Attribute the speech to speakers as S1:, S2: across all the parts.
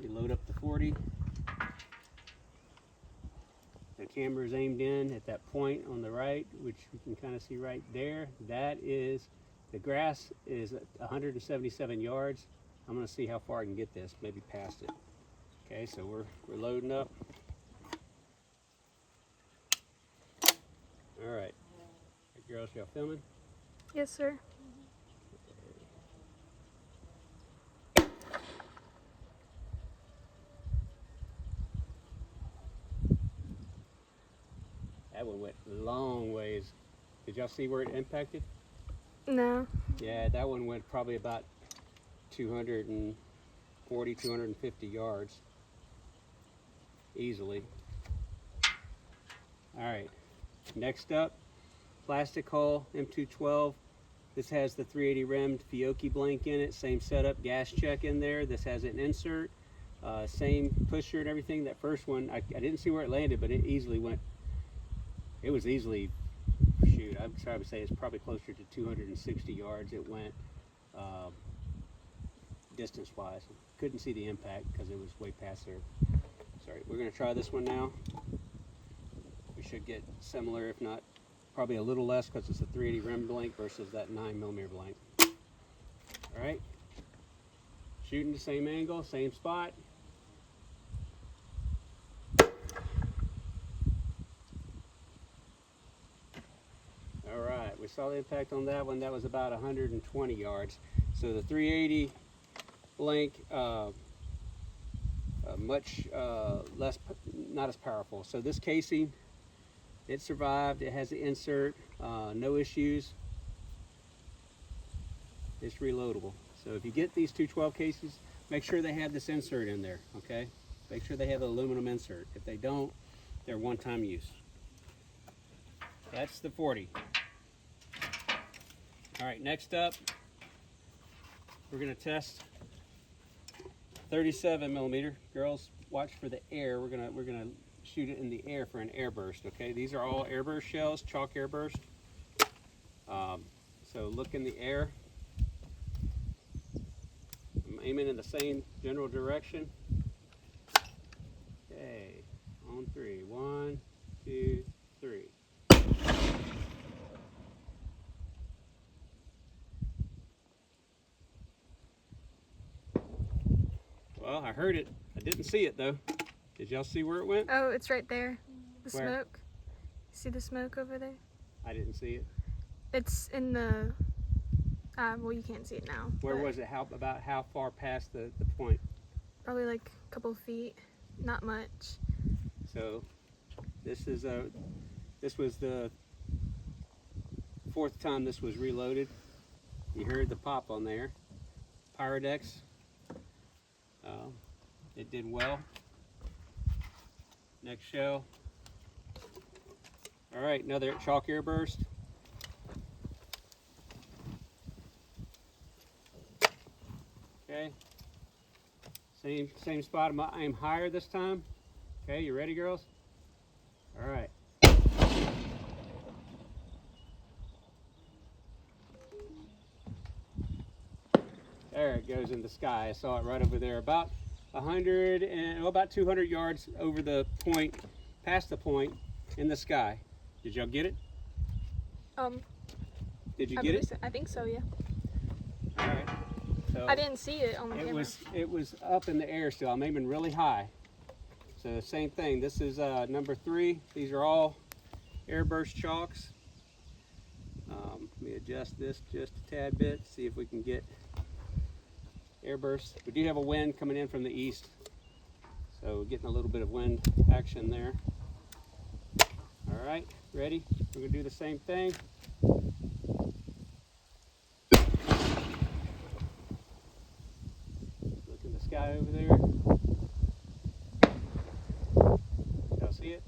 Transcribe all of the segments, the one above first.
S1: Reload up the 40. The camera is aimed in at that point on the right, which you can kind of see right there. That is, the grass is 177 yards. I'm going to see how far I can get this, maybe past it. Okay, so we're loading up. All right. Girls, y'all filming?
S2: Yes, sir.
S1: That one went long ways. Did y'all see where it impacted?
S2: No.
S1: Yeah, that one went probably about 240, 250 yards. Easily. All right. Next up, plastic hull M212. This has the 380 rimmed Fiocchi blank in it. Same setup, gas check in there. This has an insert. Same pusher and everything. That first one, I didn't see where it landed, but it easily went. It was easily, shoot, I'm sorry to say it's probably closer to 260 yards. It went distance-wise. Couldn't see the impact because it was way past there. Sorry, we're going to try this one now. We should get similar, if not probably a little less, because it's a 380 rim blank versus that 9mm blank. All right, shooting the same angle, same spot. All right, we saw the impact on that one. That was about 120 yards. So the 380 blank, much less, not as powerful. So this casing, it survived. It has the insert, no issues. It's reloadable. So if you get these 212 cases, make sure they have this insert in there, okay? Make sure they have the aluminum insert. If they don't, they're one-time use. That's the 40. All right, next up, we're gonna test 37mm. Girls, watch for the air. We're gonna shoot it in the air for an airburst. Okay, these are all airburst shells, chalk airburst. So look in the air. I'm aiming in the same general direction. Okay, on three. 1, 2, 3. Well, I heard it. I didn't see it though. Did y'all see where it went?
S2: Oh, it's right there. The
S1: Where?
S2: smoke. See the smoke over there?
S1: I didn't see it.
S2: It's in the, well, you can't see it now.
S1: Where
S2: but
S1: was it? About how far past the point?
S2: Probably like a couple feet, not much.
S1: So this was the 4th time this was reloaded. You heard the pop on there. Pyrodex. It did well. Next shell. All right, another chalk airburst. Okay. Same spot. I'm higher this time. Okay, you ready, girls? All right. There it goes in the sky. I saw it right over there, about 200 yards over the point, past the point in the sky. Did y'all get it? Did you get it?
S2: So. I think so, yeah.
S1: All right. So
S2: I didn't see it on the camera.
S1: It was up in the air still. I'm aiming really high. So same thing. This is number 3. These are all airburst chalks. Let me adjust this just a tad bit, see if we can get airburst. We do have a wind coming in from the east, so we're getting a little bit of wind action there. All right, ready? We're gonna do the same thing. Look in the sky over there. Y'all see it?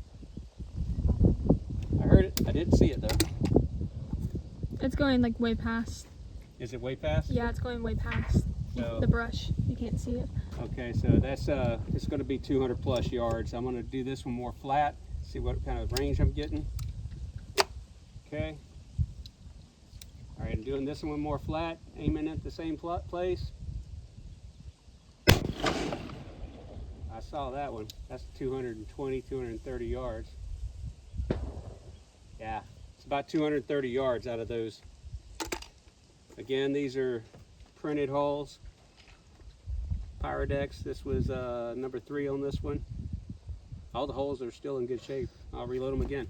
S1: I heard it. I didn't see it though.
S2: It's going like way past.
S1: Is it way past?
S2: Yeah, it's going way past
S1: So,
S2: the brush. You can't see it.
S1: okay, so that's it's going to be 200 plus yards. I'm going to do this one more flat, see what kind of range I'm getting. Okay. All right, I'm doing this one more flat, aiming at the same place. saw that one. That's 220, 230 yards. Yeah, it's about 230 yards out of those. Again, these are printed hulls. Pyrodex, this was number 3 on this one. All the holes are still in good shape. I'll reload them again.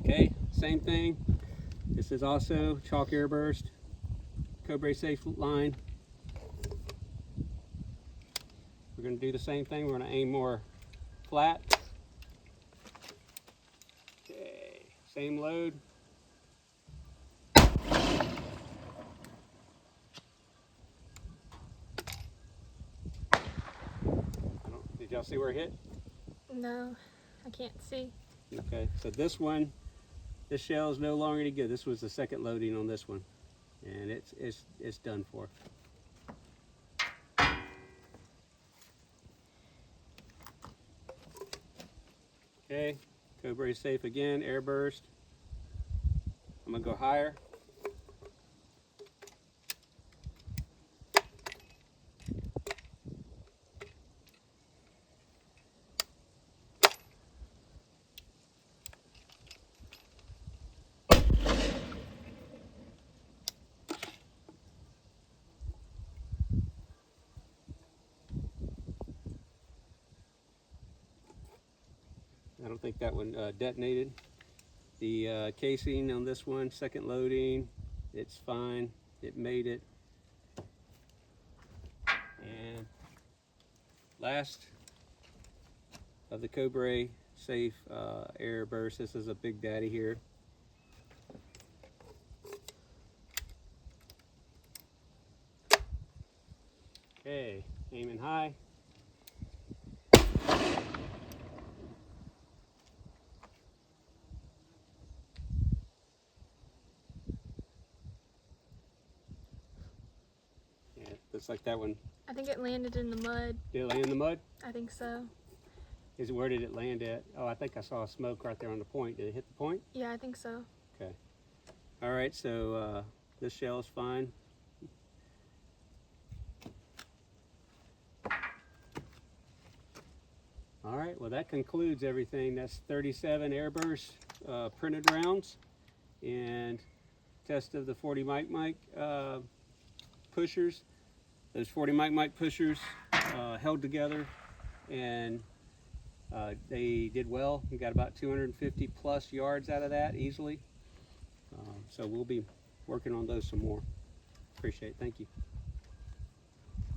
S1: Okay, same thing. This is also chalk airburst, Cobray safe line. We're going to do the same thing. We're going to aim more flat. Okay, same load. Did y'all see where it hit?
S2: No, I can't see.
S1: Okay, so this one, this shell is no longer any good. This was the second loading on this one, and it's done for. Okay, Cobray safe again, air burst. I'm gonna go higher. I don't think that one detonated. The casing on this one, second loading, it's fine. It made it. And last of the Cobray safe air burst. This is a big daddy here. Okay, aiming high. Yeah, looks like that one.
S2: I think it landed in the mud.
S1: Did it land in the mud?
S2: I think so.
S1: Where did it land at? Oh, I think I saw smoke right there on the point. Did it hit the point?
S2: Yeah, I think so.
S1: Okay. All right, so this shell is fine. All right, well that concludes everything. That's 37 airburst printed rounds and test of the 40 mic pushers. Those 40 mic pushers held together and they did well. We got about 250 plus yards out of that easily. So we'll be working on those some more. Appreciate it. Thank you.